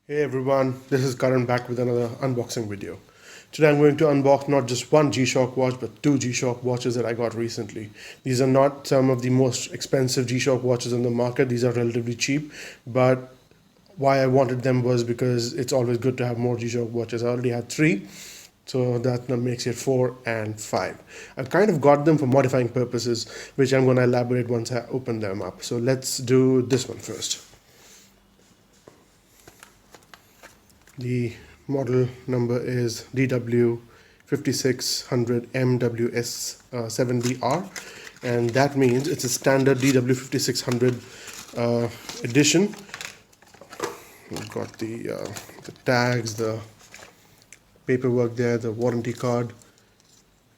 Hey everyone, this is Karan back with another unboxing video. Today I'm going to unbox not just one G-Shock watch but two G-Shock watches that I got recently. These are not some of the most expensive G-Shock watches on the market. These are relatively cheap, but why I wanted them was because it's always good to have more G-Shock watches. I already had three, so that makes it 4 and 5. I've kind of got them for modifying purposes, which I'm going to elaborate once I open them up. So let's do this one first. The model number is DW-5600 MWS7BR, and that means it's a standard DW-5600 edition. We've got the tags, the paperwork there, the warranty card,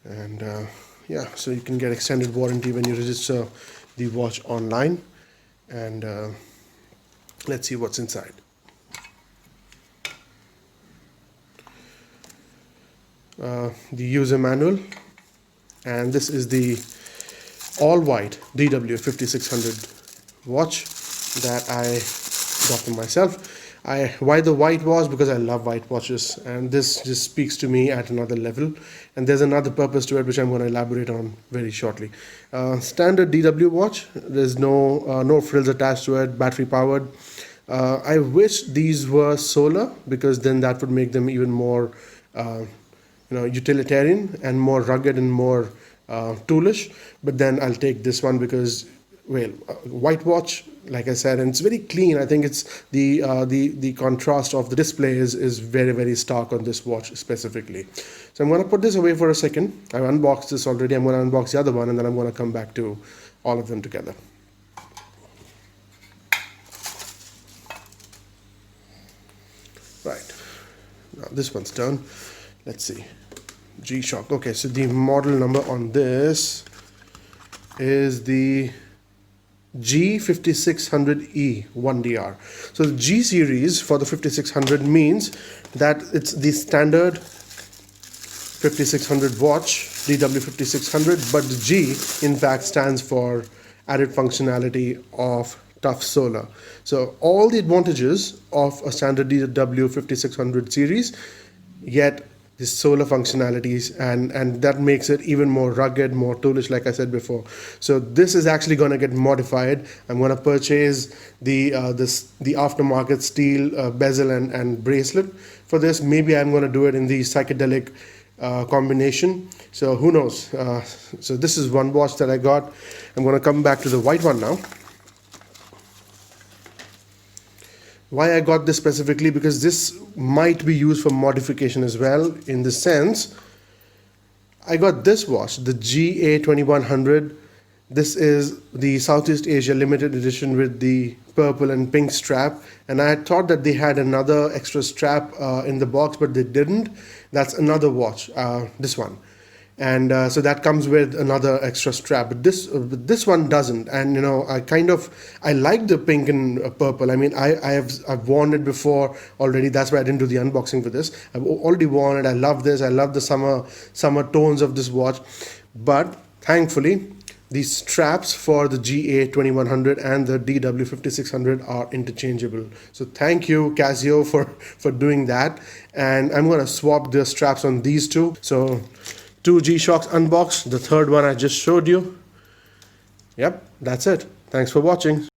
and yeah, so you can get extended warranty when you register the watch online. And let's see what's inside. The user manual, and this is the all-white DW-5600 watch that I got for myself. Why the white watch? Because I love white watches, and this just speaks to me at another level, and there's another purpose to it which I'm going to elaborate on very shortly. Standard DW watch, there's no frills attached to it, battery powered. I wish these were solar, because then that would make them even more utilitarian and more rugged and more toolish. But then I'll take this one because, well, white watch, like I said, and it's very clean. I think it's the contrast of the display is very, very stark on this watch specifically. So I'm going to put this away for a second. I've unboxed this already. I'm going to unbox the other one, and then I'm going to come back to all of them together. Right, now this one's done. Let's see. G-Shock. Okay, so the model number on this is the G-5600E 1DR. So the G series for the 5600 means that it's the standard 5600 watch, DW5600, but the G in fact stands for added functionality of tough solar. So all the advantages of a standard DW5600 series, yet the solar functionalities, and that makes it even more rugged, more toolish, like I said before. So this is actually going to get modified. I'm going to purchase the aftermarket steel bezel and bracelet for this. Maybe I'm going to do it in the psychedelic combination. So who knows? So this is one watch that I got. I'm going to come back to the white one now. Why I got this specifically? Because this might be used for modification as well, in the sense I got this watch, the GA-2100. This is the Southeast Asia limited edition with the purple and pink strap, and I had thought that they had another extra strap in the box, but they didn't. That's another watch, this one. And so that comes with another extra strap, but this one doesn't. And I like the pink and purple. I mean, I've worn it before already. That's why I didn't do the unboxing for this. I've already worn it. I love this. I love the summer tones of this watch. But thankfully, these straps for the GA-2100 and the DW-5600 are interchangeable. So thank you, Casio, for doing that. And I'm going to swap the straps on these two. So two G-Shocks unboxed, the third one I just showed you. Yep, that's it. Thanks for watching.